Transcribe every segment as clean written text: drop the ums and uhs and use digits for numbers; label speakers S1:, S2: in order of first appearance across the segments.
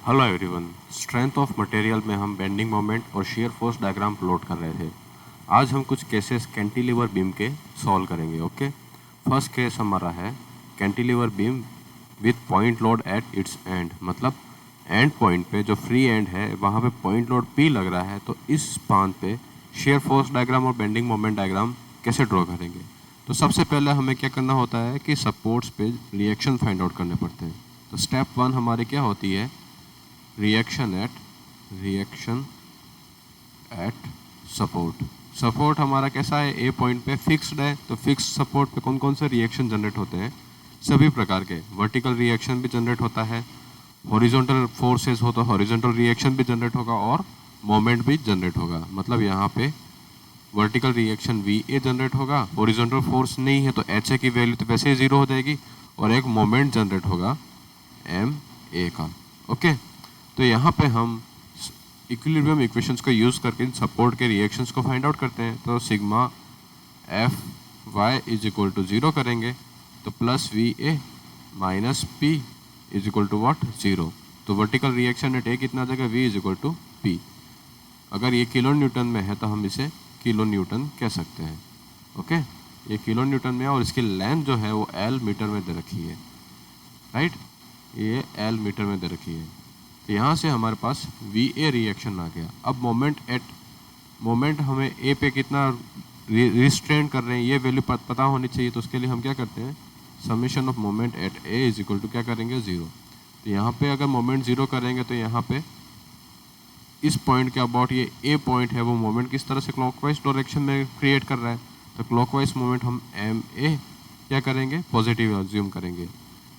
S1: Hello everyone. Strength of material में हम bending moment और शियर फोर्स डायग्राम प्लॉट कर रहे थे। आज हम कुछ केसेस कैंटिलीवर बीम के सॉल्व करेंगे। ओके, फर्स्ट केस हमारा है cantilever beam width point load at its and, मतलब एंड पॉइंट पे जो फ्री एंड है वहाँ पे पॉइंट लोड P लग रहा है। तो इस स्पान पे शियर फोर्स डायग्राम और बेंडिंग मोमेंट डायग्राम कैसे ड्रॉ करेंगे। तो सबसे पहले हमें क्या करना होता है कि सपोर्ट्स पे रिएक्शन फाइंड आउट करने पड़ते हैं। तो स्टेप 1 हमारी क्या होती है, रिएक्शन एट सपोर्ट। सपोर्ट हमारा कैसा है, ए पॉइंट पे फिक्स्ड है। तो फिक्स सपोर्ट पे कौन कौन से रिएक्शन जनरेट होते हैं, सभी प्रकार के। वर्टिकल रिएक्शन भी जनरेट होता है, हॉरिजॉन्टल फोर्सेस हो तो हॉरिजॉन्टल रिएक्शन भी जनरेट होगा और मोमेंट भी जनरेट होगा। मतलब यहाँ पे वर्टिकल रिएक्शन VA जनरेट होगा, हॉरिजॉन्टल फोर्स नहीं है तो HA की वैल्यू तो वैसे ही जीरो हो जाएगी और एक मोमेंट जनरेट होगा MA का। ओके, तो यहाँ पे हम इक्विलिब्रियम इक्वेशंस को यूज़ करके इन सपोर्ट के रिएक्शंस को फाइंड आउट करते हैं। तो sigma Fy is equal to 0 करेंगे तो plus VA minus P is equal to what, 0। तो वर्टिकल रिएक्शन एट A कितना आ जाएगा, V is equal to P। अगर ये किलो न्यूटन में है तो हम इसे किलो न्यूटन कह सकते हैं। ओके, ये किलो न्यूटन में है और इसकी लेंथ जो है वो L मीटर में दे रखी है, राइट। ये L मीटर में दे रखी है। तो यहाँ से हमारे पास VA रिएक्शन आ गया। अब मोमेंट हमें A पे कितना रिस्ट्रेन कर रहे हैं ये वैल्यू पता होनी चाहिए। तो उसके लिए हम क्या करते हैं, summation of moment at A is equal to क्या करेंगे, 0। तो यहाँ पे अगर मोमेंट 0 करेंगे तो यहाँ पे इस पॉइंट के अबाउट ये A पॉइंट है वो मोमेंट किस तरह से क्लॉकवाइज डायरेक्शन में क्रिएट कर रहा है। तो क्लॉकवाइज मोमेंट हम MA क्या करेंगे, पॉजिटिव अज्यूम करेंगे।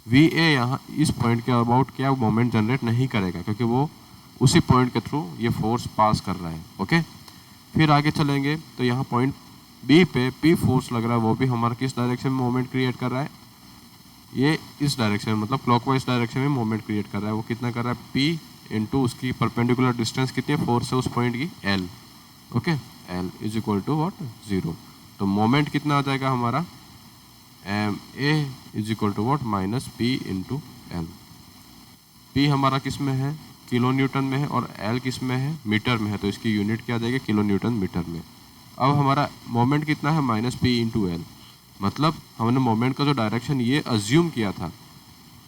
S1: VA यहाँ इस पॉइंट के अबाउट क्या मोमेंट जनरेट नहीं करेगा क्योंकि वो उसी पॉइंट के थ्रू ये फोर्स पास कर रहा है। ओके, फिर आगे चलेंगे तो यहाँ पॉइंट B पे P फोर्स लग रहा है, वो भी हमारा किस डायरेक्शन में मोमेंट क्रिएट कर रहा है, ये इस डायरेक्शन में, मतलब क्लॉकवाइज डायरेक्शन में मोमेंट क्रिएट कर रहा है। वो कितना कर रहा है, P इंटू उसकी परपेंडिकुलर डिस्टेंस कितनी है, फोर्स है उस पॉइंट की L। Okay, L is equal to what, 0। तो मोमेंट कितना आ जाएगा हमारा, MA is equal to what, minus P into L। P हमारा किस में है, किलो न्यूटन में है और L किस में है, मीटर में है। तो इसकी यूनिट क्या आ जाएगी, किलो न्यूटन मीटर में। अब हमारा मोमेंट कितना है, माइनस P इंटू L। मतलब हमने मोमेंट का जो डायरेक्शन ये अज्यूम किया था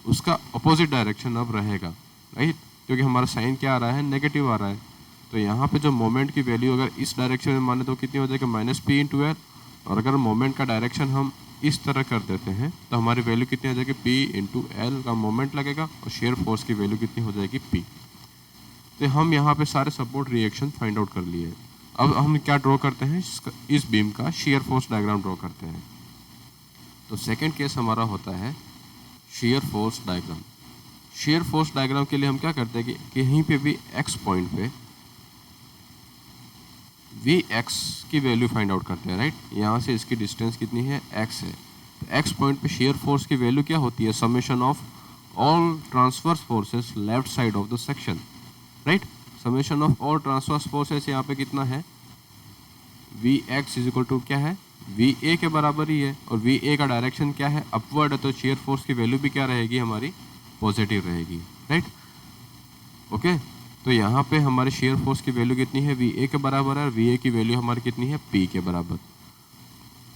S1: उसका अपोजिट डायरेक्शन अब रहेगा, राइट, क्योंकि हमारा साइन क्या आ रहा है, नेगेटिव आ रहा है। तो यहाँ पे जो मोमेंट की वैल्यू अगर इस डायरेक्शन में माने तो कितनी हो जाएगी, माइनस P इंटू L। और अगर मोमेंट का डायरेक्शन हम इस तरह कर देते हैं तो हमारी वैल्यू कितनी आ जाएगी, P इंटू L का मोमेंट लगेगा और शेयर फोर्स की वैल्यू कितनी हो जाएगी, P। तो हम यहाँ पे सारे सपोर्ट रिएक्शन फाइंड आउट कर लिए। अब हम क्या ड्रॉ करते हैं, इस बीम का शेयर फोर्स डायग्राम ड्रॉ करते हैं। तो सेकेंड केस हमारा होता है shear force diagram. Share force diagram के लिए हम क्या करते हैं कि कहीं पे भी X पॉइंट पे Vx की वैल्यू फाइंड आउट करते हैं, राइट। यहाँ से इसकी डिस्टेंस कितनी है, X है। तो X पॉइंट पे शेयर फोर्स की वैल्यू क्या होती है, summation of all transverse forces left side of the section, right. Summation of all transverse forces यहाँ पे कितना है, Vx इज इक्वल टू क्या है, VA के बराबर ही है और VA का डायरेक्शन क्या है, अपवर्ड है। तो शेयर फोर्स की वैल्यू भी क्या रहेगी हमारी, पॉजिटिव रहेगी, राइट। ओके, तो यहाँ पे हमारे शेयर फोर्स की वैल्यू कितनी है, VA के बराबर है और VA की वैल्यू हमारी कितनी है, P के बराबर।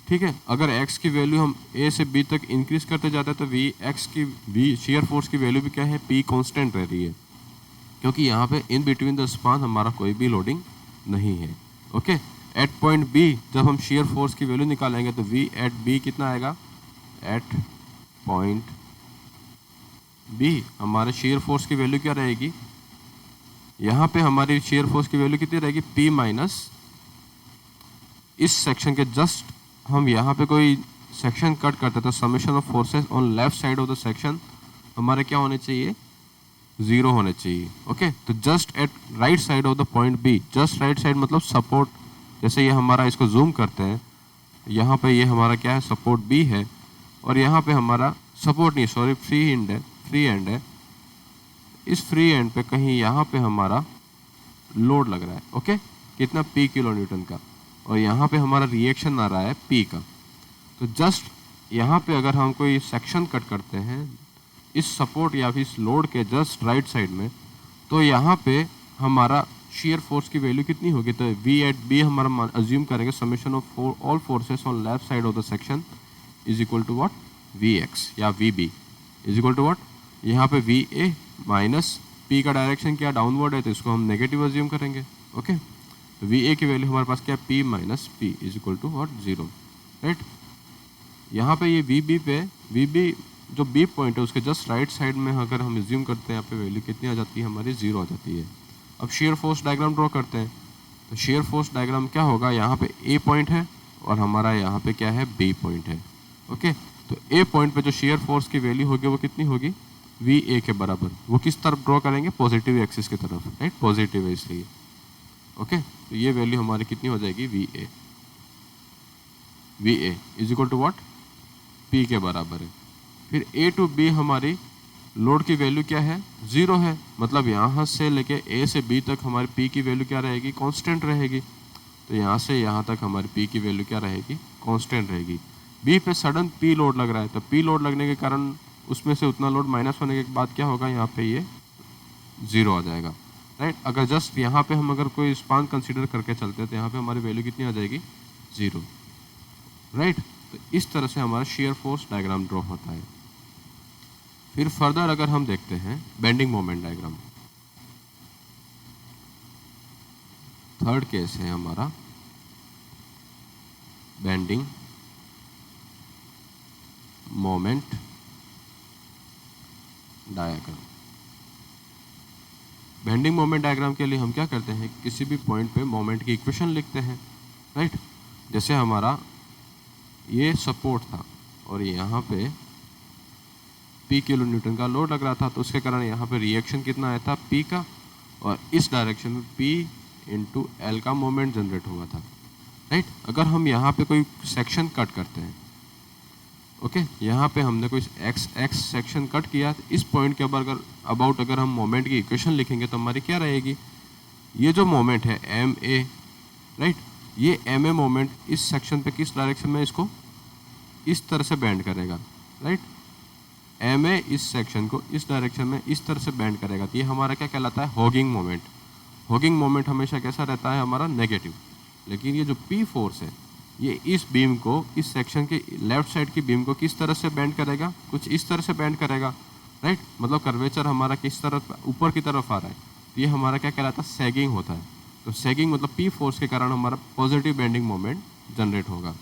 S1: ठीक है, अगर X की वैल्यू हम A से B तक इंक्रीज करते जाते हैं तो Vx की शेयर फोर्स की वैल्यू भी क्या है, P कांस्टेंट रह रही है क्योंकि यहाँ पे इन बिटवीन द स्पान हमारा कोई भी लोडिंग नहीं है। ओके, एट पॉइंट B जब हम शेयर फोर्स की वैल्यू निकालेंगे तो V एट B कितना आएगा, एट पॉइंट B हमारे शेयर फोर्स की वैल्यू क्या रहेगी, यहाँ पे हमारी शेयर फोर्स की वैल्यू कितनी रहेगी, P माइनस इस सेक्शन के जस्ट हम यहाँ पे कोई सेक्शन कट करते तो summation of forces on left side of the section हमारे क्या होने चाहिए, 0 होने चाहिए। ओके, तो just at right side of the point B, just right side मतलब सपोर्ट, जैसे ये हमारा इसको जूम करते हैं, यहाँ पे ये हमारा क्या है, सपोर्ट B है और यहाँ पे हमारा सपोर्ट नहीं, सॉरी, फ्री एंड है। इस फ्री एंड पे कहीं यहाँ पे हमारा लोड लग रहा है, ओके, कितना, P किलो न्यूटन का, और यहाँ पे हमारा रिएक्शन आ रहा है P का। तो जस्ट यहाँ पे अगर हम कोई सेक्शन कट करते हैं इस सपोर्ट या फिर इस लोड के जस्ट राइट साइड में, तो यहाँ पे हमारा shear फोर्स की वैल्यू कितनी होगी, तो V एट बी हमारा अज्यूम करेंगे summation of all forces on left side of the section is equal to what, Vx या Vb is equal to what, यहाँ पे Va माइनस P का डायरेक्शन क्या डाउनवर्ड है तो इसको हम नेगेटिव अज्यूम करेंगे। ओके, तो Va की वैल्यू हमारे पास क्या है, P minus P is equal to what, 0, right. यहाँ पे ये Vb पे Vb जो बी पॉइंट है उसके जस्ट राइट साइड में अगर हम एज्यूम करते हैं यहाँ पे वैल्यू कितनी आ जाती है हमारी, 0 आ जाती है। अब शेयर फोर्स डायग्राम ड्रॉ करते हैं, तो शेयर फोर्स डायग्राम क्या होगा, यहाँ पे ए पॉइंट है और हमारा यहाँ पे क्या है, बी पॉइंट है। ओके, तो ए पॉइंट पे जो शेयर फोर्स की वैल्यू होगी वो कितनी होगी, वी ए के बराबर। वो किस तरफ ड्रॉ करेंगे, पॉजिटिव एक्सिस की तरफ, राइट, पॉजिटिव है इसलिए। ओके, तो ये वैल्यू हमारी कितनी हो जाएगी, V A is equal to what, P के बराबर है। फिर ए टू बी हमारी लोड की वैल्यू क्या है, 0 है, मतलब यहाँ से लेके ए से बी तक हमारी पी की वैल्यू क्या रहेगी, कांस्टेंट रहेगी। तो यहाँ से यहाँ तक हमारी पी की वैल्यू क्या रहेगी, कांस्टेंट रहेगी। बी पे सडन पी लोड लग रहा है, तो पी लोड लगने के कारण उसमें से उतना लोड माइनस होने के बाद क्या होगा, यहाँ पे ये 0 आ जाएगा, राइट। अगर जस्ट यहाँ पे हम अगर कोई स्पान कंसिडर करके चलते हैं तो यहाँ पे हमारी वैल्यू कितनी आ जाएगी, 0, राइट। तो इस तरह से हमारा शेयर फोर्स डायग्राम ड्रॉ होता है। फिर फर्दर अगर हम देखते हैं bending moment diagram, third case है हमारा bending moment diagram. Bending moment diagram के लिए हम क्या करते हैं, किसी भी पॉइंट पे मोमेंट की इक्वेशन लिखते हैं, राइट। जैसे हमारा ये सपोर्ट था और यहाँ पे P किलो न्यूटन का लोड लग रहा था, तो उसके कारण यहाँ पे रिएक्शन कितना आया था, P का, और इस डायरेक्शन में P इंटू एल का मोमेंट जनरेट हुआ था, राइट। अगर हम यहाँ पे कोई सेक्शन कट करते हैं, ओके, यहाँ पे हमने कोई एक्स सेक्शन कट किया, तो इस पॉइंट के ऊपर अबाउट अगर हम मोमेंट की इक्वेशन लिखेंगे तो हमारी क्या रहेगी, ये जो मोमेंट है एम ए, राइट, ये एम ए मोमेंट इस सेक्शन पे किस डायरेक्शन में इसको इस तरह से बेंड करेगा, राइट। एम ए इस सेक्शन को इस डायरेक्शन में इस तरह से बेंड करेगा, तो ये हमारा क्या कहलाता है, हॉगिंग मोमेंट। हॉगिंग मोमेंट हमेशा कैसा रहता है, हमारा नेगेटिव। लेकिन ये जो पी फोर्स है ये इस बीम को, इस सेक्शन के लेफ्ट साइड की बीम को किस तरह से बेंड करेगा, कुछ इस तरह से बेंड करेगा, राइट। मतलब कर्वेचर हमारा किस तरफ, ऊपर की तरफ आ रहा है, तो ये हमारा क्या कहलाता है, सैगिंग होता है। तो सैगिंग मतलब पी फोर्स के कारण हमारा पॉजिटिव बेंडिंग मोमेंट जनरेट होगा,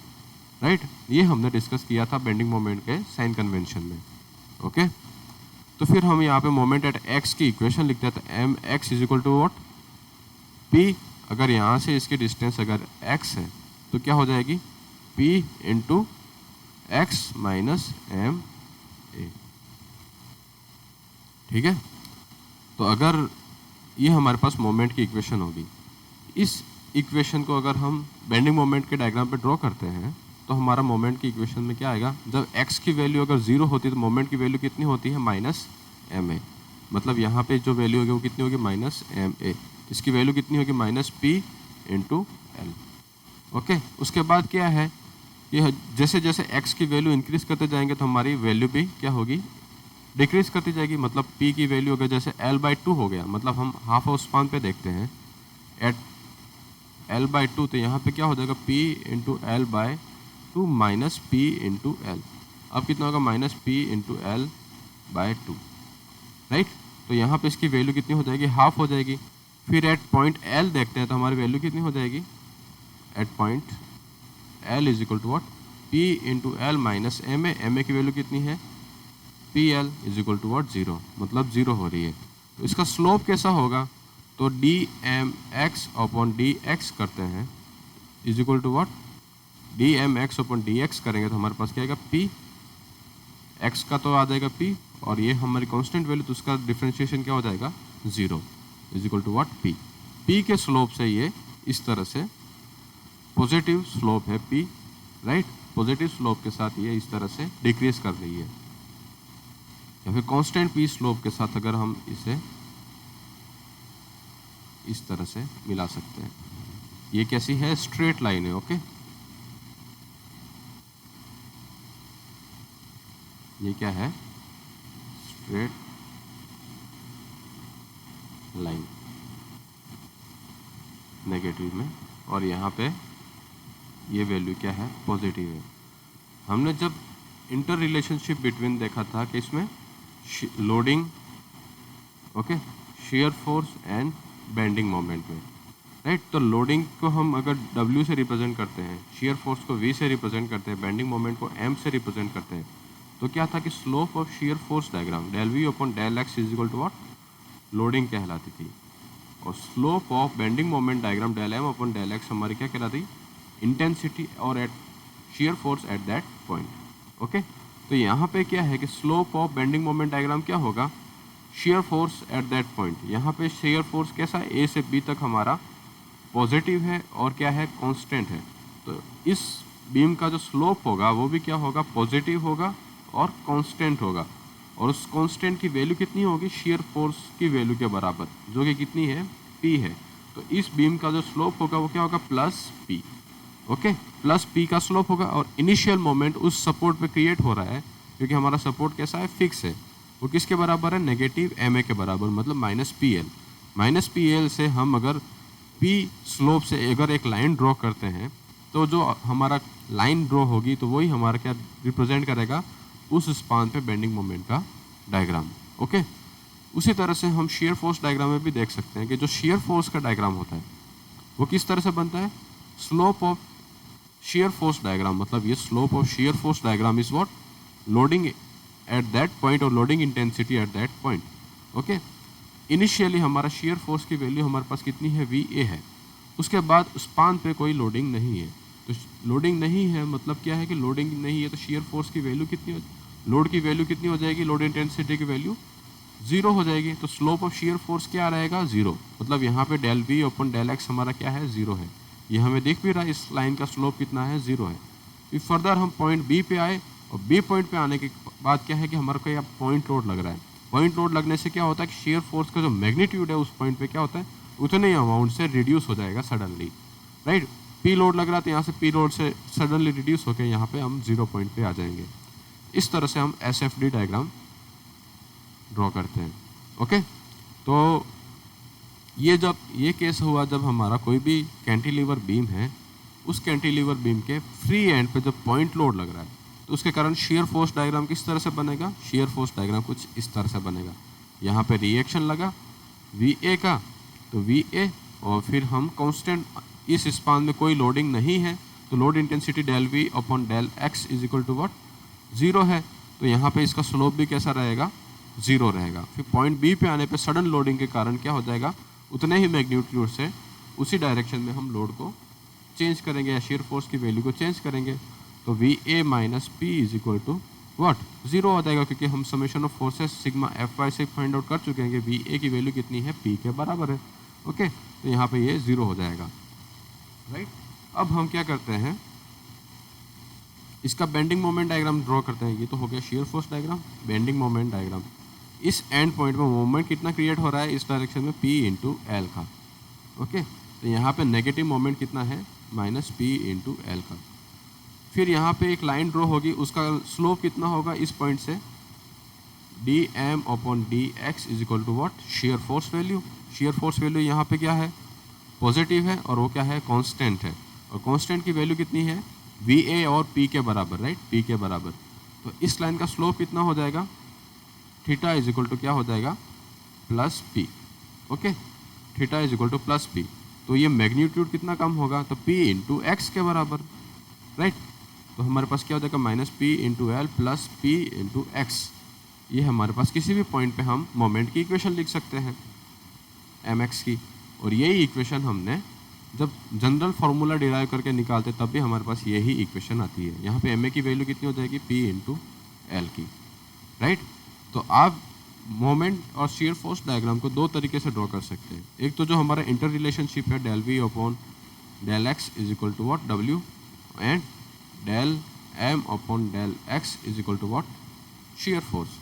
S1: राइट। ये हमने डिस्कस किया था बेंडिंग मोमेंट के साइन कन्वेंशन में। ओके, तो फिर हम यहाँ पे मोमेंट एट एक्स की इक्वेशन लिखते हैं, तो M X is equal to what, P, अगर यहाँ से इसकी डिस्टेंस अगर एक्स है तो क्या हो जाएगी, P into X minus M A, ठीक है। तो अगर ये हमारे पास मोमेंट की इक्वेशन होगी, इस इक्वेशन को अगर हम बेंडिंग मोमेंट के डायग्राम पे ड्रॉ करते हैं तो हमारा मोमेंट की इक्वेशन में क्या आएगा, जब x की वैल्यू अगर 0 होती है तो मोमेंट की वैल्यू कितनी होती है, माइनस एम ए। मतलब यहाँ पे जो वैल्यू होगी वो कितनी होगी, माइनस एम ए। इसकी वैल्यू कितनी होगी, minus P into L. Okay, उसके बाद क्या है, ये जैसे जैसे x की वैल्यू इंक्रीज करते जाएंगे तो हमारी वैल्यू भी क्या होगी, डिक्रीज करती जाएगी। मतलब p की वैल्यू अगर जैसे l/2 हो गया, मतलब हम हाफ ऑफ स्पान पे देखते हैं एट l/2, तो यहाँ पे क्या हो जाएगा, p into l/2 minus P into L. अब कितना होगा, minus P into l/2, right. तो यहाँ पे इसकी वैल्यू कितनी हो जाएगी, हाफ हो जाएगी। फिर एट पॉइंट l देखते हैं तो हमारी वैल्यू कितनी हो जाएगी, at point l is equal to what, p into L minus M A की वैल्यू कितनी है, P L is equal to what, 0, मतलब 0 हो रही है। तो इसका स्लोप कैसा होगा, तो D M X upon D X करते हैं is equal to what, D M X upon D X करेंगे तो हमारे पास क्या आएगा, पी, एक्स का तो आ जाएगा पी, और ये हमारी कांस्टेंट वैल्यू, तो उसका डिफरेंशिएशन क्या हो जाएगा, 0 is equal to what, P. P के स्लोप से ये इस तरह से पॉजिटिव स्लोप है पी, राइट। पॉजिटिव स्लोप के साथ ये इस तरह से डिक्रीज कर रही है, या फिर कांस्टेंट पी स्लोप के साथ अगर हम इसे इस तरह से मिला सकते हैं। ये कैसी है, स्ट्रेट लाइन है, ओके। ये क्या है, स्ट्रेट लाइन नेगेटिव में, और यहाँ पे ये वैल्यू क्या है, पॉजिटिव है। हमने जब इंटर रिलेशनशिप बिटवीन देखा था कि इसमें loading, okay, shear force and bending moment में, राइट। तो लोडिंग को हम अगर W से रिप्रेजेंट करते हैं, शेयर फोर्स को V से रिप्रेजेंट करते हैं, बेंडिंग मोमेंट को M से रिप्रेजेंट करते हैं, तो क्या था कि slope of shear force diagram del V upon del X is equal to what, loading कहलाती थी, और slope of bending moment diagram del M upon del x हमारी क्या कहलाती, इंटेंसिटी और at shear force at that point, okay. तो यहाँ पे क्या है कि slope of bending moment diagram क्या होगा, shear force at that point. यहाँ पे शेयर फोर्स कैसा है, A से B तक हमारा पॉजिटिव है और क्या है, कांस्टेंट है। तो इस बीम का जो स्लोप होगा वो भी क्या होगा, पॉजिटिव होगा और कांस्टेंट होगा, और उस कांस्टेंट की वैल्यू कितनी होगी, शेयर फोर्स की वैल्यू के बराबर, जो कि कितनी है, P है। तो इस बीम का जो स्लोप होगा वो क्या होगा, plus P, okay, plus P का स्लोप होगा। और इनिशियल मोमेंट उस सपोर्ट पे क्रिएट हो रहा है, क्योंकि हमारा सपोर्ट कैसा है, फिक्स है, वो किसके बराबर है, नेगेटिव MA के बराबर, मतलब माइनस PL। माइनस PL से हम अगर P स्लोप से अगर एक लाइन ड्रॉ करते हैं, तो जो हमारा लाइन ड्रॉ होगी तो वही हमारा क्या रिप्रेजेंट करेगा, उस स्पान पे बेंडिंग मोमेंट का डायग्राम, ओके। उसी तरह से हम शेयर फोर्स डायग्राम में भी देख सकते हैं कि जो शेयर फोर्स का डायग्राम होता है वो किस तरह से बनता है, slope of shear force diagram, मतलब ये slope of shear force diagram is what, loading at that point और loading intensity at that point, okay. Initially हमारा शेयर फोर्स की वैल्यू हमारे पास कितनी है, VA है। उसके बाद स्पान पे कोई लोडिंग नहीं है, तो लोडिंग नहीं है मतलब क्या है कि लोडिंग नहीं है, तो शेयर फोर्स की वैल्यू कितनी हो, लोड की वैल्यू कितनी हो जाएगी, लोड इंटेंसिटी की वैल्यू 0 हो जाएगी। तो स्लोप ऑफ शेयर फोर्स क्या रहेगा, 0, मतलब यहाँ पे डेल V अपन डेल एक्स हमारा क्या है, 0 है। ये हमें दिख भी रहा है, इस लाइन का स्लोप कितना है, 0 है। फिर फर्दर हम पॉइंट B पे आए, और B पॉइंट पे आने के बाद क्या है कि हमारे को यहाँ पॉइंट लोड लग रहा है। पॉइंट लोड लगने से क्या होता है कि शेयर फोर्स का जो मैग्नीट्यूड है उस पॉइंट पे क्या होता है, उतने ही अमाउंट से रिड्यूस हो जाएगा सडनली, राइट। P लोड लग रहा था, यहाँ से P लोड से सडनली रिड्यूस होकर यहाँ पे हम 0 पॉइंट पे आ जाएंगे। इस तरह से हम SFD डायग्राम ड्रॉ करते हैं, ओके। तो ये जब ये केस हुआ जब हमारा कोई भी कैंटिलीवर बीम है, उस कैंटिलीवर बीम के फ्री एंड पे जब पॉइंट लोड लग रहा है, तो उसके कारण शेयर फोर्स डायग्राम किस तरह से बनेगा, शेयर फोर्स डायग्राम कुछ इस तरह से बनेगा। यहाँ पे रिएक्शन लगा VA का, तो VA, और फिर हम कांस्टेंट, इस स्पान में कोई लोडिंग नहीं है, तो load intensity del V upon del X is equal to what, 0 है। तो यहाँ पे इसका स्लोप भी कैसा रहेगा, 0 रहेगा। फिर पॉइंट B पे आने पे सडन लोडिंग के कारण क्या हो जाएगा, उतने ही मैग्नीट्यूड से उसी डायरेक्शन में हम लोड को चेंज करेंगे या शेयर फोर्स की वैल्यू को चेंज करेंगे, तो VA minus P is equal to what, 0 हो जाएगा, क्योंकि हम summation of forces sigma FY से फाइंड आउट कर चुके हैं कि VA की वैल्यू कितनी है, P के बराबर है, ओके। तो यहाँ पे ये 0 हो जाएगा, राइट। अब हम क्या करते हैं, इसका बेंडिंग मोमेंट डायग्राम ड्रॉ करते हैं। ये तो हो गया share force diagram, bending moment diagram. इस एंड पॉइंट में मोमेंट कितना क्रिएट हो रहा है इस डायरेक्शन में, P इंटू एल का, ओके। तो यहाँ पे नेगेटिव मोमेंट कितना है, माइनस P इंटू एल का। फिर यहाँ पे एक लाइन ड्रॉ होगी, उसका स्लोप कितना होगा इस पॉइंट से, DM upon DX is equal to what, shear force value. Shear force value यहाँ पे क्या है, पॉजिटिव है, और वो क्या है, कांस्टेंट है, और कांस्टेंट की वैल्यू कितनी है, VA और P के बराबर, राइट, P के बराबर। तो इस लाइन का स्लोप कितना हो जाएगा, थीटा इज इक्वल टू क्या हो जाएगा, plus P, okay, theta is equal two plus P। तो ये मैग्नीट्यूड कितना कम होगा, तो P इंटू एक्स के बराबर, राइट। तो हमारे पास क्या हो जाएगा, minus P into L plus P into x. ये हमारे पास किसी भी पॉइंट पे हम मोमेंट की इक्वेशन लिख सकते हैं mx की, और यही इक्वेशन हमने जब जनरल फार्मूला डिराइव करके निकालते तब भी हमारे पास यही इक्वेशन आती है। यहाँ पे ma की वैल्यू कितनी हो जाएगी, P इंटू एल की, राइट। तो आप मोमेंट और शेयर फोर्स डायग्राम को दो तरीके से ड्रॉ कर सकते हैं। एक तो जो हमारा इंटर रिलेशनशिप है, del V upon del X is equal to what, W, and del M upon del X is equal to what, shear force.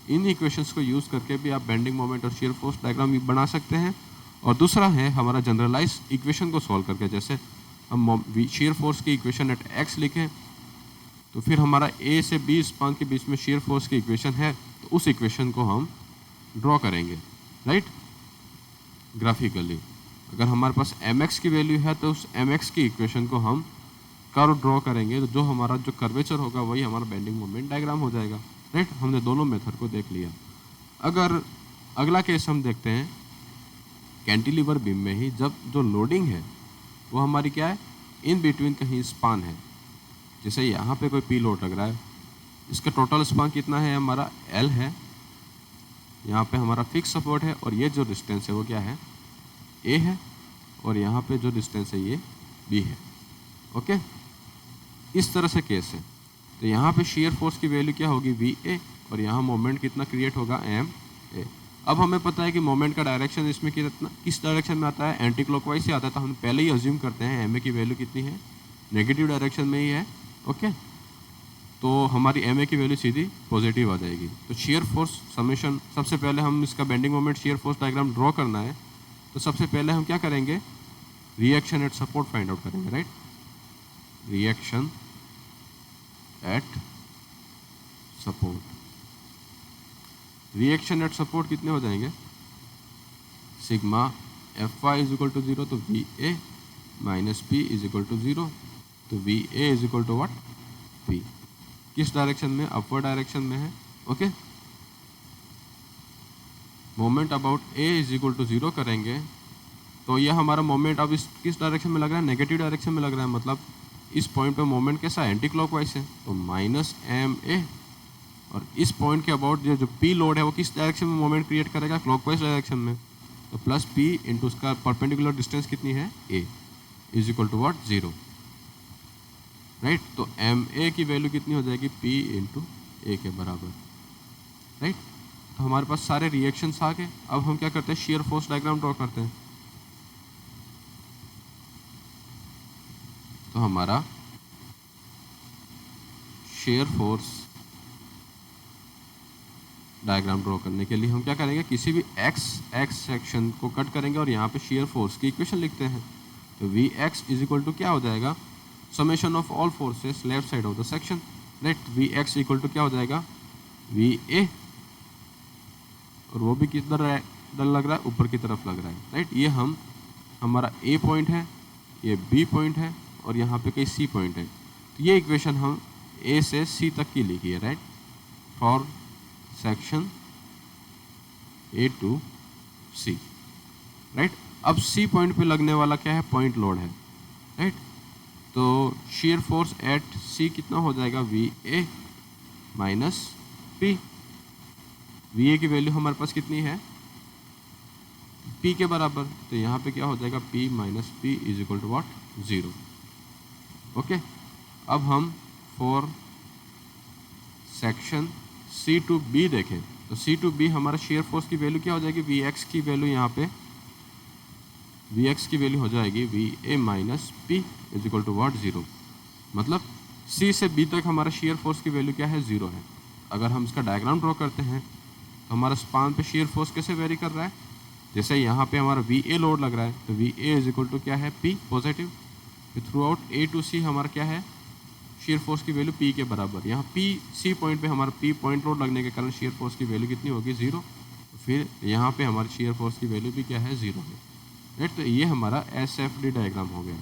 S1: इन इक्वेशंस को यूज़ करके भी आप बेंडिंग मोमेंट और शेयर फोर्स डायग्राम भी बना सकते हैं। और दूसरा है हमारा जनरलाइज इक्वेशन को सॉल्व करके, जैसे हम शेयर फोर्स की इक्वेशन एट एक्स लिखें, तो फिर हमारा A से B स्पान के बीच में शेयर फोर्स की इक्वेशन है, तो उस इक्वेशन को हम ड्रॉ करेंगे, राइट। ग्राफिकली। अगर हमारे पास mx की वैल्यू है तो उस mx की इक्वेशन को हम कर्व ड्रॉ करेंगे, तो जो हमारा जो कर्वेचर होगा वही हमारा बेंडिंग मोमेंट डायग्राम हो जाएगा, राइट। हमने दोनों मेथड को देख लिया। अगर अगला केस हम देखते हैं, कैंटिलीवर बीम में ही जब जो लोडिंग है वो हमारी क्या है, इन बिटवीन कहीं स्पान है। जैसे यहाँ पे कोई पी लोड लग रहा है, इसका टोटल स्पान कितना है हमारा L है, यहाँ पे हमारा फिक्स सपोर्ट है, और ये जो डिस्टेंस है वो क्या है, A है, और यहाँ पे जो डिस्टेंस है ये B है। ओके, इस तरह से केस है। तो यहाँ पे शेयर फोर्स की वैल्यू क्या होगी, VA, और यहाँ मोमेंट कितना क्रिएट होगा, MA। अब हमें पता है कि मोमेंट का डायरेक्शन इसमें कितना किस डायरेक्शन में आता है, एंटी क्लॉकवाइज से आता है, तो हम पहले ही अज्यूम करते हैं MA की वैल्यू कितनी है, नेगेटिव डायरेक्शन में ही है। ओके, तो हमारी MA की वैल्यू सीधी पॉजिटिव आ जाएगी। तो शेयर फोर्स समेशन, सबसे पहले हम इसका bending moment shear force diagram draw करना है, तो सबसे पहले हम क्या करेंगे, reaction at support find out करेंगे, right. Reaction at support, reaction at support कितने हो जाएंगे, sigma Fy is equal to 0, तो VA minus P is equal to 0, तो VA is equal to what, P। किस डायरेक्शन में, अपवर्ड डायरेक्शन में है। Okay, moment about A is equal to 0 करेंगे, तो यह हमारा मोमेंट अब इस किस डायरेक्शन में लग रहा है, नेगेटिव डायरेक्शन में लग रहा है, मतलब इस पॉइंट पे मोमेंट कैसा है, एंटी क्लॉकवाइज है, तो माइनस MA। और इस पॉइंट के अबाउट जो P लोड है वो किस डायरेक्शन में मोमेंट क्रिएट करेगा, क्लॉकवाइज डायरेक्शन में, तो प्लस P इंटू उसका परपेंडिकुलर डिस्टेंस कितनी है, A is equal to what, 0, right. तो MA की वैल्यू कितनी हो जाएगी, P इंटू A के बराबर, राइट। तो हमारे पास सारे रिएक्शंस आ गए। अब हम क्या करते हैं, शेयर फोर्स डायग्राम ड्रॉ करते हैं। तो हमारा शेयर फोर्स डायग्राम ड्रॉ करने के लिए हम क्या करेंगे, किसी भी x सेक्शन को कट करेंगे और यहाँ पे शेयर फोर्स की इक्वेशन लिखते हैं। तो Vx इज इक्वल टू क्या हो जाएगा, summation of all forces left side of the section, right. Vx equal to क्या हो जाएगा, VA, और वो भी किधर लग रहा है, ऊपर की तरफ लग रहा है, राइट। ये हम हमारा A पॉइंट है, ये B पॉइंट है, और यहाँ पे कहीं C पॉइंट है। तो ये इक्वेशन हम A से C तक की लिखी है, right, for section A to C, right. अब C पॉइंट पे लगने वाला क्या है, पॉइंट लोड है, राइट। तो शेयर फोर्स एट C कितना हो जाएगा, VA माइनस P। VA की वैल्यू हमारे पास कितनी है, P के बराबर, तो यहाँ पे क्या हो जाएगा, P minus P is equal to what, 0। Okay, अब हम for section C to B देखें, तो C टू B हमारा शेयर फोर्स की वैल्यू क्या हो जाएगी, Vx की वैल्यू, यहाँ पे Vx की वैल्यू हो जाएगी VA minus P is equal to what, 0। मतलब C से B तक हमारा शेयर फोर्स की वैल्यू क्या है, 0 है। अगर हम इसका डायग्राम ड्रॉ करते हैं तो हमारा स्पान पे शेयर फोर्स कैसे वेरी कर रहा है, जैसे यहाँ पे हमारा VA लोड लग रहा है, तो VA इज इक्वल टू क्या है, P positive. Throughout A to C हमारा क्या है, शेयर फोर्स की वैल्यू P के बराबर। यहाँ P C पॉइंट पे हमारा P पॉइंट लोड लगने के कारण शेयर फोर्स की वैल्यू कितनी होगी, 0। फिर यहाँ पे हमारी शेयर फोर्स की वैल्यू भी क्या है, 0 है, राइट। तो ये हमारा SFD डायग्राम हो गया,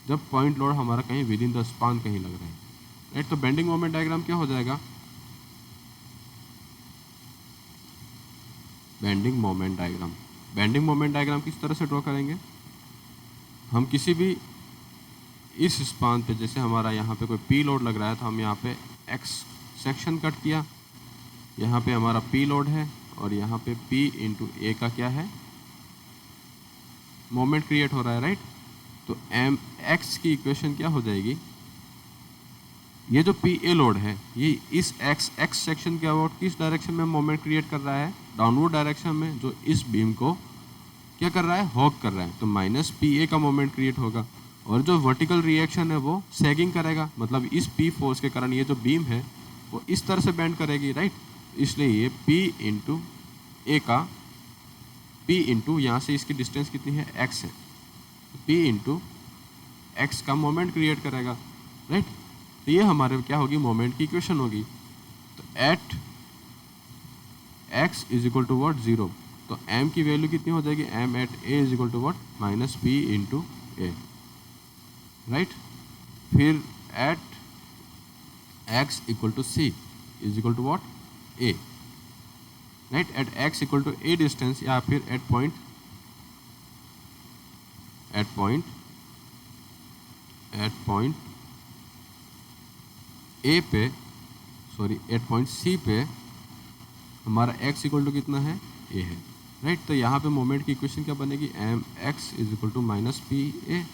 S1: जब पॉइंट लोड हमारा कहीं विद इन द स्पान कहीं लग रहा है, राइट। तो बेंडिंग मोमेंट डायग्राम क्या हो जाएगा, bending moment diagram. Bending moment diagram किस तरह से ड्रॉ करेंगे, हम किसी भी इस स्पान पे, जैसे हमारा यहाँ पे कोई P लोड लग रहा है, तो हम यहाँ पे X सेक्शन कट किया, यहाँ पे हमारा P लोड है, और यहाँ पे P इंटू A का क्या है, मोमेंट क्रिएट हो रहा है, राइट। तो Mx की इक्वेशन क्या हो जाएगी, ये जो PA लोड है ये इस X सेक्शन के अबाउट किस डायरेक्शन में मोमेंट क्रिएट कर रहा है, डाउनवर्ड डायरेक्शन में, जो इस बीम को क्या कर रहा है, हॉक कर रहा है, तो माइनस PA का मोमेंट क्रिएट होगा। और जो वर्टिकल रिएक्शन है वो सैगिंग करेगा, मतलब इस P फोर्स के कारण ये जो बीम है वो इस तरह से बेंड करेगी, राइट। इसलिए ये P इंटू A का, P इंटू यहाँ से इसकी डिस्टेंस कितनी है, X है, P इंटू X का मोमेंट क्रिएट करेगा, राइट। तो ये हमारे क्या होगी, मोमेंट की इक्वेशन होगी। तो at X is equal to what, 0, तो m की वैल्यू कितनी हो जाएगी, m at a is equal to what, minus p into A, right. फिर at x equal to c is equal to what, a, right. At x equal to a distance या फिर eight point A पे, sorry eight point सी पे हमारा x equal to कितना है, a है, right. तो यहाँ पे मोमेंट की इक्वेशन क्या बनेगी, M X is equal to minus P A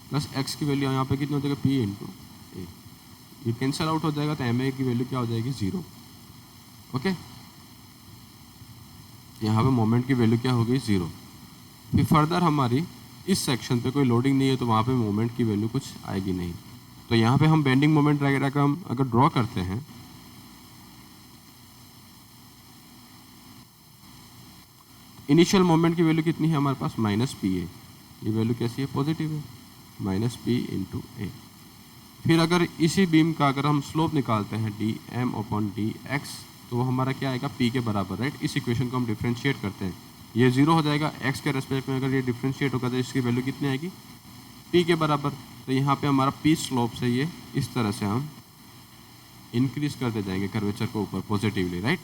S1: plus X की वैल्यू यहाँ पे कितनी हो जाएगी, p इंटू ए, ये कैंसिल आउट हो जाएगा तो एम ए की वैल्यू क्या हो जाएगी, 0, ओके। यहाँ पे मोमेंट की वैल्यू क्या हो गई, 0। फिर फर्दर हमारी इस सेक्शन पे कोई लोडिंग नहीं है तो वहाँ पे मोमेंट की वैल्यू कुछ आएगी नहीं। तो यहाँ पे हम बेंडिंग मोमेंट डायग्राम अगर ड्रॉ करते हैं, इनिशियल मोमेंट की वैल्यू कितनी है हमारे पास, माइनस पी ए, ये वैल्यू कैसी है, पॉजिटिव है, माइनस पी इंटू ए। फिर अगर इसी बीम का अगर हम स्लोप निकालते हैं D M upon D X, तो वो हमारा क्या आएगा, पी के बराबर, राइट। इस इक्वेशन को हम डिफ्रेंशिएट करते हैं, ये 0 हो जाएगा, एक्स के रेस्पेक्ट में अगर ये डिफ्रेंशिएट होगा तो इसकी वैल्यू कितनी आएगी, पी के बराबर। तो यहाँ पे हमारा पी स्लोप से ये इस तरह से हम इंक्रीज करते जाएंगे कर्वेचर को ऊपर पॉजिटिवली, राइट।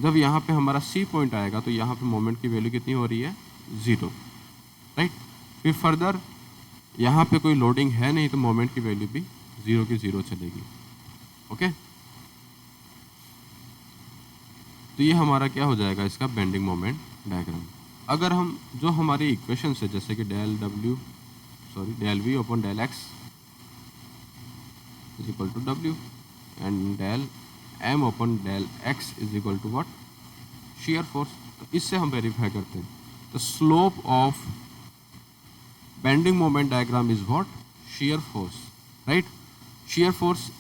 S1: जब यहाँ पे हमारा सी पॉइंट आएगा तो यहाँ पे मोमेंट की वैल्यू कितनी हो रही है, 0, राइट। फिर फर्दर यहाँ पे कोई लोडिंग है नहीं तो मोमेंट की वैल्यू भी 0 की 0 चलेगी, ओके। तो ये हमारा क्या हो जाएगा, इसका बेंडिंग मोमेंट डायग्राम। अगर हम जो हमारी इक्वेशन है जैसे कि del V upon del X is equal to W and del M upon del X is equal to what, shear force. तो इससे हम वेरीफाई करते हैं, तो slope of bending moment diagram is what, shear force, right. shear force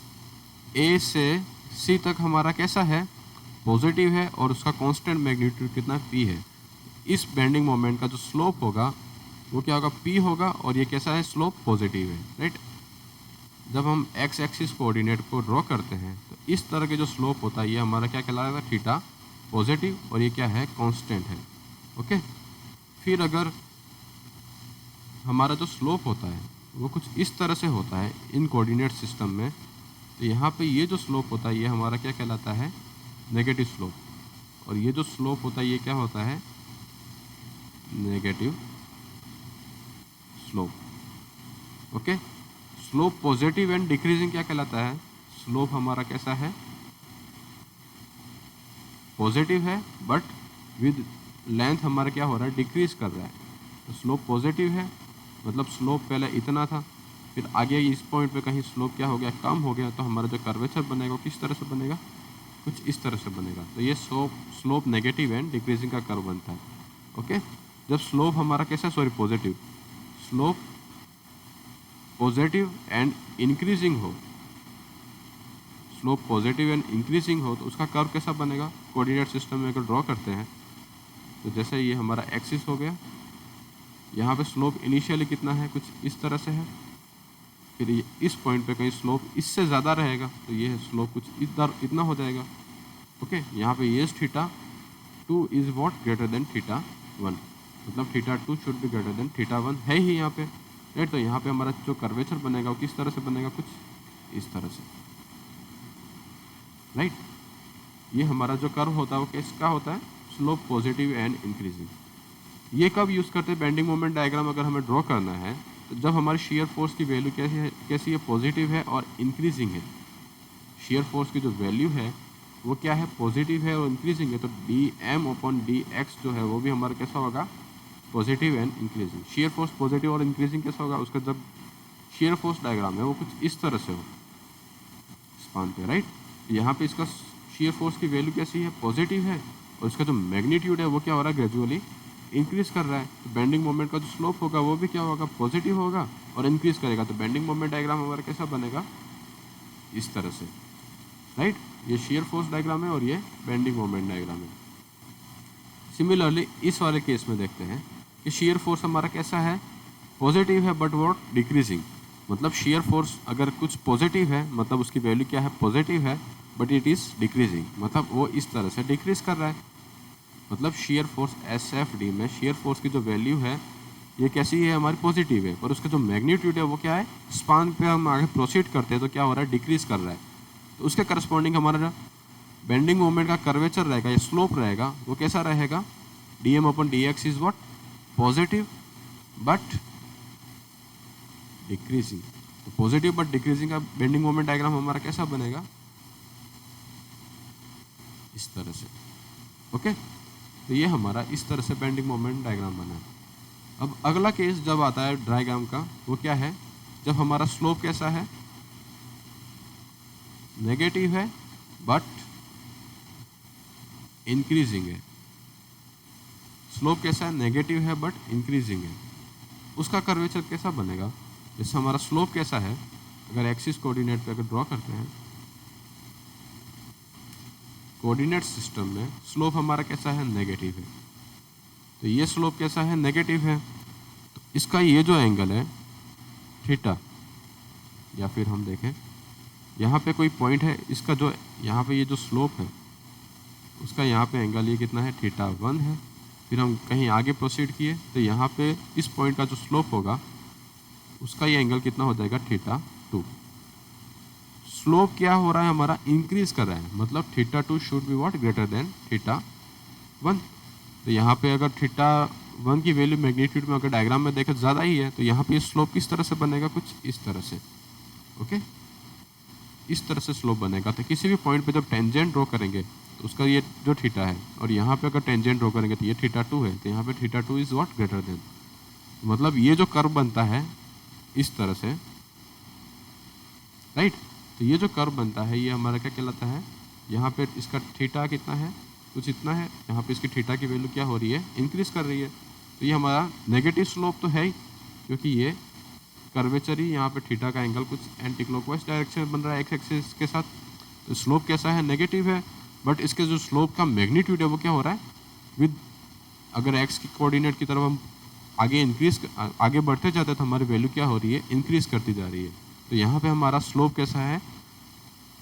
S1: A से C तक हमारा कैसा है, पॉजिटिव है और उसका कांस्टेंट मैग्नीट्यूड कितना, p है। इस बेंडिंग मोमेंट का जो स्लोप होगा वो क्या होगा, p होगा, और ये कैसा है, स्लोप पॉजिटिव है, राइट। जब हम एक्स एक्सिस कोऑर्डिनेट को ड्रॉ करते हैं तो इस तरह के जो स्लोप होता है ये हमारा क्या कहलाएगा, थीटा पॉजिटिव, और ये क्या है, कांस्टेंट है, ओके। फिर अगर हमारा जो स्लोप होता है वो कुछ इस तरह से होता है इन कोऑर्डिनेट सिस्टम में, तो यहाँ पे ये जो स्लोप होता है ये हमारा क्या कहलाता है, नेगेटिव स्लोप, और ये जो स्लोप होता है ये क्या होता है, negative slope, okay. Slope positive and decreasing क्या कहलाता है, स्लोप हमारा कैसा है, पॉजिटिव है बट विद लेंथ हमारा क्या हो रहा है, डिक्रीज कर रहा है। तो स्लोप पॉजिटिव है मतलब स्लोप पहले इतना था, फिर आगे इस पॉइंट पे कहीं स्लोप क्या हो गया, कम हो गया, तो हमारा जो कर्वेचर बनेगा वो किस तरह से बनेगा, कुछ इस तरह से बनेगा। तो ये स्लोप नेगेटिव एंड डिक्रीजिंग का कर्व बनता है, ओके। जब स्लोप हमारा कैसा, sorry positive, slope positive and increasing हो, स्लोप पॉजिटिव एंड इंक्रीजिंग हो तो उसका कर्व कैसा बनेगा, कोऑर्डिनेट सिस्टम में अगर ड्रॉ करते हैं तो जैसे ये हमारा एक्सिस हो गया, यहाँ पे स्लोप इनिशियली कितना है, कुछ इस तरह से है, फिर ये इस पॉइंट पे कहीं स्लोप इससे ज़्यादा रहेगा तो ये स्लोप कुछ इतना हो जाएगा, ओके। यहाँ पे ये theta 2 is what greater than theta 1, मतलब theta 2 should be greater than theta 1 है ही यहाँ पे, राइट। तो यहाँ पे हमारा जो कर्वेचर बनेगा वो किस तरह से बनेगा, कुछ इस तरह से, राइट। ये हमारा जो कर्व होता है वो किसका होता है, स्लोप पॉजिटिव एंड इंक्रीजिंग। ये कब यूज़ करते हैं, बेंडिंग मोमेंट डायग्राम अगर हमें ड्रॉ करना है तो जब हमारी shear फोर्स की वैल्यू कैसी है, पॉजिटिव है और इंक्रीजिंग है। shear फोर्स की जो वैल्यू है वो क्या है, पॉजिटिव है और इंक्रीजिंग है, तो D M upon D X जो है वो भी हमारा कैसा होगा, positive and increasing. shear force positive और इंक्रीजिंग कैसा होगा, उसका जब shear फोर्स डायग्राम है वो कुछ इस तरह से हो स्पान पे, राइट। यहाँ पे इसका shear फोर्स की वैल्यू कैसी है, पॉजिटिव है, और इसका जो मैग्नीट्यूड है वो क्या हो रहा है, ग्रेजुअली इंक्रीज कर रहा है। तो बेंडिंग मोमेंट का जो स्लोप होगा वो भी क्या होगा, पॉजिटिव होगा और इंक्रीज करेगा। तो बेंडिंग मोमेंट डायग्राम हमारा कैसा बनेगा, इस तरह से, राइट। ये shear फोर्स डायग्राम है और ये बेंडिंग मोमेंट डायग्राम है। सिमिलरली इस वाले केस में देखते हैं कि shear फोर्स हमारा कैसा है, पॉजिटिव है बट वो डिक्रीजिंग, मतलब shear फोर्स अगर कुछ पॉजिटिव है मतलब उसकी वैल्यू क्या है, पॉजिटिव है बट इट इज़ डिक्रीजिंग, मतलब वो इस तरह से डिक्रीज कर रहा है, मतलब शेयर फोर्स SFD में शेयर फोर्स की जो वैल्यू है ये कैसी है, हमारी पॉजिटिव है, पर उसका जो मैग्नीट्यूड है वो क्या है, स्पान पे हम आगे प्रोसीड करते हैं तो क्या हो रहा है, डिक्रीज कर रहा है। तो उसके करस्पॉन्डिंग हमारा बेंडिंग मोमेंट का कर्वेचर रहेगा या स्लोप रहेगा वो कैसा रहेगा, dm/dx is what, positive but decreasing. तो पॉजिटिव बट डिक्रीजिंग का बेंडिंग मोमेंट डायग्राम हमारा कैसा बनेगा, इस तरह से। ओके, तो ये हमारा इस तरह से बेंडिंग मोमेंट डायग्राम बना है। अब अगला केस जब आता है डायग्राम का, वो क्या है, जब हमारा स्लोप कैसा है, नेगेटिव है बट इंक्रीजिंग है। स्लोप कैसा है, नेगेटिव है बट इंक्रीजिंग है। उसका कर्वेचर कैसा बनेगा, जैसे हमारा स्लोप कैसा है, अगर एक्सिस कोऑर्डिनेट पे अगर ड्रॉ करते हैं, कोऑर्डिनेट सिस्टम में स्लोप हमारा कैसा है, नेगेटिव है। तो ये स्लोप कैसा है, नेगेटिव है। तो इसका ये जो एंगल है थीटा, या फिर हम देखें यहाँ पे कोई पॉइंट है, इसका जो यहाँ पे ये जो स्लोप है उसका यहाँ पे एंगल ये कितना है, θ1 है। फिर हम कहीं आगे प्रोसीड किए तो यहाँ पे इस पॉइंट का जो स्लोप होगा उसका ये एंगल कितना हो जाएगा, θ2। स्लोप क्या हो रहा है हमारा, इंक्रीज कर रहा है, मतलब θ2 should be what, greater than θ1। तो यहाँ पे अगर θ1 की वैल्यू मैग्नीट्यूड में अगर डायग्राम में देखें ज़्यादा ही है, तो यहाँ पे स्लोप किस तरह से बनेगा, कुछ इस तरह से। ओके, इस तरह से स्लोप बनेगा। तो किसी भी पॉइंट पे जब टेंजेंट ड्रॉ करेंगे तो उसका ये जो थीटा है, और यहाँ पे अगर टेंजेंट ड्रॉ करेंगे तो ये θ2 है, तो यहाँ पे θ2 इज व्हाट, ग्रेटर देन। मतलब ये जो कर्व बनता है इस तरह से, राइट। तो ये जो कर्व बनता है ये हमारा क्या कहलाता है, यहाँ पे इसका थीटा कितना है, कुछ इतना है, यहाँ पे इसकी थीटा की वैल्यू क्या हो रही है, इंक्रीज कर रही है। तो ये हमारा नेगेटिव स्लोप तो है ही, क्योंकि ये कर्वेचर ही यहाँ पे थीटा का एंगल कुछ एंटी क्लॉकवाइज डायरेक्शन में बन रहा है एक्स एक्सिस के साथ। तो स्लोप कैसा है, नेगेटिव है, बट इसके जो स्लोप का मैग्नीट्यूड है वो क्या हो रहा है, विद अगर एक्स की कोऑर्डिनेट की तरफ हम आगे बढ़ते जाते हैं तो हमारी वैल्यू क्या हो रही है, इंक्रीज करती जा रही है। तो यहाँ पे हमारा स्लोप कैसा है,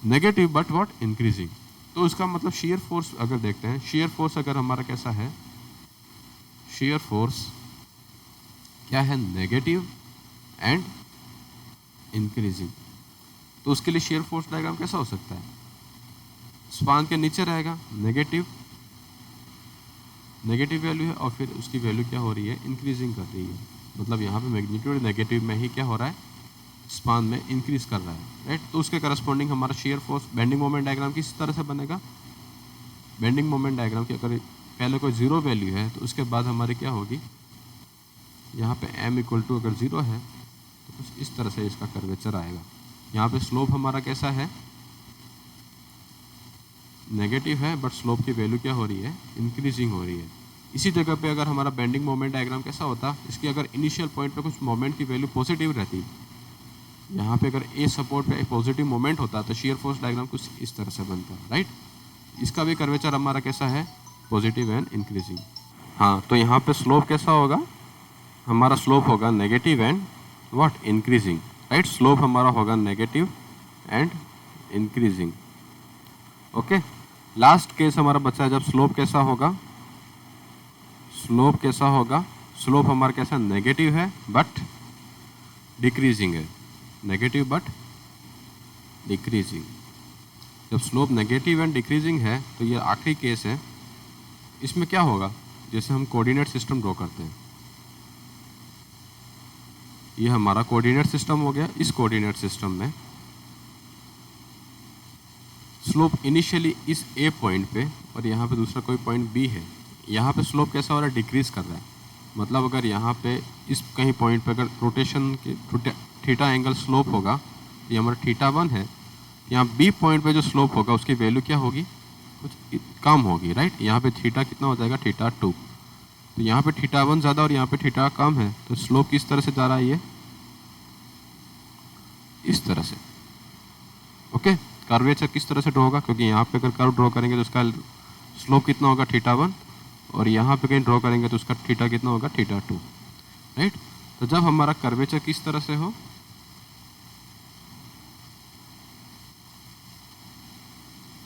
S1: नेगेटिव बट व्हाट, इंक्रीजिंग। तो इसका मतलब शेयर फोर्स अगर देखते हैं, शेयर फोर्स अगर हमारा कैसा है, शेयर फोर्स क्या है, नेगेटिव एंड इंक्रीजिंग। तो उसके लिए शेयर फोर्स डायग्राम कैसा हो सकता है, स्पान के नीचे रहेगा, नेगेटिव वैल्यू है, और फिर उसकी वैल्यू क्या हो रही है, इंक्रीजिंग कर रही है। मतलब यहाँ पे मैग्नीट्यूड नेगेटिव में ही क्या हो रहा है, स्पान में इंक्रीज कर रहा है, राइट। तो उसके करस्पॉन्डिंग हमारा shear force bending moment diagram किस तरह से बनेगा, बेंडिंग मोमेंट डायग्राम की अगर पहले कोई जीरो वैल्यू है तो उसके बाद हमारी क्या होगी, यहाँ पे m = अगर 0 है तो कुछ इस तरह से इसका कर्वेचर आएगा। यहाँ पे स्लोप हमारा कैसा है, नेगेटिव है, बट स्लोप की वैल्यू क्या हो रही है, इंक्रीजिंग हो रही है। इसी जगह पे अगर हमारा बेंडिंग मोमेंट डायग्राम कैसा होता, इसकी अगर इनिशियल पॉइंट पे कुछ मोमेंट की वैल्यू पॉजिटिव रहती, यहाँ पे अगर ए सपोर्ट पे पॉजिटिव मोमेंट होता तो शेयर फोर्स डायग्राम कुछ इस तरह से बनता, राइट। इसका भी कर्वेचर हमारा कैसा है, पॉजिटिव एंड इंक्रीजिंग। हाँ, तो यहाँ पे स्लोप कैसा होगा, हमारा स्लोप होगा negative and what, increasing, right. Slope हमारा होगा negative and increasing. Okay, last case हमारा बचा है जब स्लोप कैसा होगा, स्लोप हमारा कैसा, नेगेटिव है बट डिक्रीजिंग है, नेगेटिव बट डिक्रीजिंग। जब स्लोप नेगेटिव एंड डिक्रीजिंग है तो ये आखिरी केस है। इसमें क्या होगा, जैसे हम कोऑर्डिनेट सिस्टम ड्रॉ करते हैं, ये हमारा कोऑर्डिनेट सिस्टम हो गया। इस कोऑर्डिनेट सिस्टम में स्लोप इनिशियली इस ए पॉइंट पे और यहाँ पे दूसरा कोई पॉइंट बी है, यहाँ पे स्लोप कैसा हो रहा है, डिक्रीज कर रहा है। मतलब अगर यहाँ पे इस कहीं पॉइंट पे अगर रोटेशन के थीटा एंगल स्लोप होगा, ये हमारा θ1 है, यहाँ बी पॉइंट पे जो स्लोप होगा उसकी वैल्यू क्या होगी, कुछ कम होगी, राइट। यहाँ पे थीटा कितना हो जाएगा, θ2। तो यहाँ पे θ1 ज़्यादा और यहाँ पे थीटा कम है, तो स्लोप किस तरह से जा रहा है, ये इस तरह से। ओके, कर्वेचर किस तरह से ड्रॉ होगा, क्योंकि यहाँ पे अगर कर्व ड्रॉ करेंगे तो उसका स्लोप कितना होगा, θ1, और यहाँ पे कहीं ड्रॉ करेंगे तो उसका थीटा कितना होगा, θ2, राइट। तो जब हमारा कर्वेचर किस तरह से हो,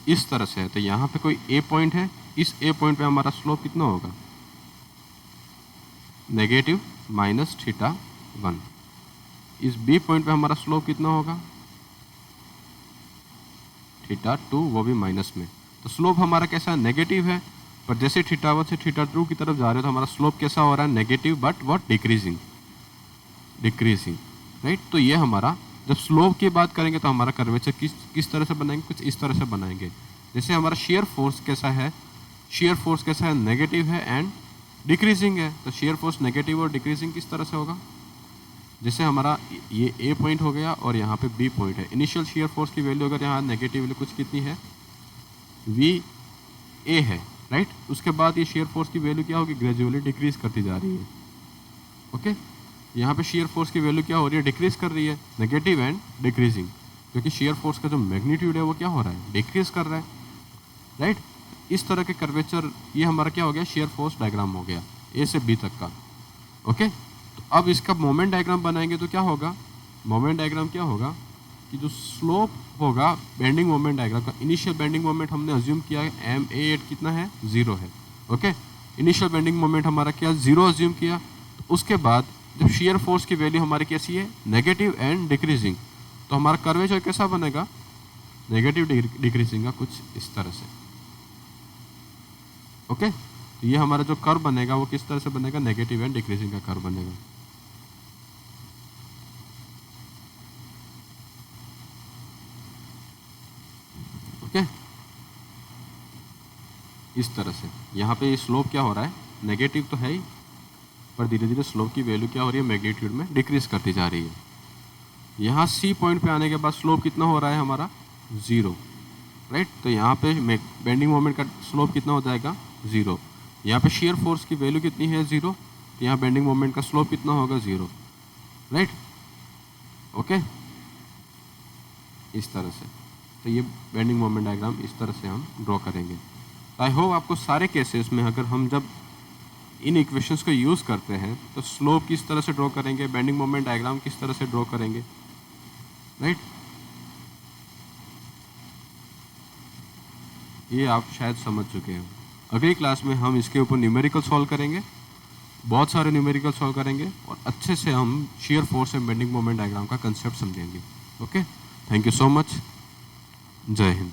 S1: इस तरह से है, तो यहाँ पे कोई ए पॉइंट है, इस ए पॉइंट पे हमारा स्लोप कितना होगा, नेगेटिव माइनस थीटा 1। इस बी पॉइंट पे हमारा स्लोप कितना होगा, थीटा 2, वो भी माइनस में। तो स्लोप हमारा कैसा है, नेगेटिव है, पर जैसे थीटा 1 से थीटा 2 की तरफ जा रहे हो तो हमारा स्लोप कैसा हो रहा है, negative, but what, decreasing, right. तो ये हमारा, जब स्लोप की बात करेंगे तो हमारा कर्वेचर किस तरह से बनाएंगे, कुछ इस तरह से बनाएंगे। जैसे हमारा शेयर फोर्स कैसा है, शेयर फोर्स कैसा है, नेगेटिव है एंड डिक्रीजिंग है। तो शेयर फोर्स नेगेटिव और डिक्रीजिंग किस तरह से होगा, जैसे हमारा ये ए पॉइंट हो गया और यहाँ पे बी पॉइंट है। इनिशियल शेयर फोर्स की वैल्यू अगर यहाँ नेगेटिव वैल्यू कुछ कितनी है, वी ए है, राइट। उसके बाद ये शेयर फोर्स की वैल्यू क्या होगी, ग्रेजुअली डिक्रीज करती जा रही है। ओके, यहाँ पे शेयर फोर्स की वैल्यू क्या हो रही है, डिक्रीज कर रही है, नेगेटिव एंड डिक्रीजिंग, क्योंकि शेयर फोर्स का जो मैग्नीट्यूड है वो क्या हो रहा है, डिक्रीज कर रहा है, राइट। इस तरह के कर्वेचर, ये हमारा क्या हो गया, शेयर फोर्स डायग्राम हो गया ए से बी तक का। ओके, तो अब इसका मोमेंट डायग्राम बनाएंगे तो क्या होगा, मोमेंट डायग्राम क्या होगा कि जो स्लोप होगा बेंडिंग मोमेंट डायग्राम का, इनिशियल बेंडिंग मोमेंट हमने अज्यूम किया है एम ए एट कितना है, 0 है। ओके, इनिशियल बेंडिंग मोमेंट हमारा क्या, 0 अज्यूम किया। तो उसके बाद जब शेयर फोर्स की वैल्यू हमारी कैसी है, नेगेटिव एंड डिक्रीजिंग, तो हमारा कर्वेचर कैसा बनेगा, नेगेटिव डिक्रीजिंग का, कुछ इस तरह से। ओके, तो ये हमारा जो कर्व बनेगा वो किस तरह से बनेगा, नेगेटिव एंड डिक्रीजिंग का कर्व बनेगा। ओके, इस तरह से यहाँ पे स्लोप क्या हो रहा है, नेगेटिव तो है ही, पर धीरे धीरे स्लोप की वैल्यू क्या हो रही है, मैग्नीट्यूड में डिक्रीज करती जा रही है। यहाँ सी पॉइंट पे आने के बाद स्लोप कितना हो रहा है हमारा, 0, राइट। तो यहाँ पे बेंडिंग मोमेंट का स्लोप कितना हो जाएगा, 0। यहाँ पे शेयर फोर्स की वैल्यू कितनी है, 0, तो यहाँ बेंडिंग मोमेंट का स्लोप कितना होगा, 0, राइट। ओके, इस तरह से। तो ये बेंडिंग मोमेंट डायग्राम इस तरह से हम ड्रॉ करेंगे। आई होप आपको सारे केसेस में अगर हम जब इन इक्वेशंस को यूज़ करते हैं तो स्लोप किस तरह से ड्रॉ करेंगे, बेंडिंग मोमेंट डायग्राम किस तरह से ड्रॉ करेंगे, राइट, ये आप शायद समझ चुके हो। अगली क्लास में हम इसके ऊपर न्यूमेरिकल सॉल्व करेंगे, बहुत सारे न्यूमेरिकल सॉल्व करेंगे और अच्छे से हम share force and bending moment diagram का कंसेप्ट समझेंगे। Okay, thank you so much, जय हिंद।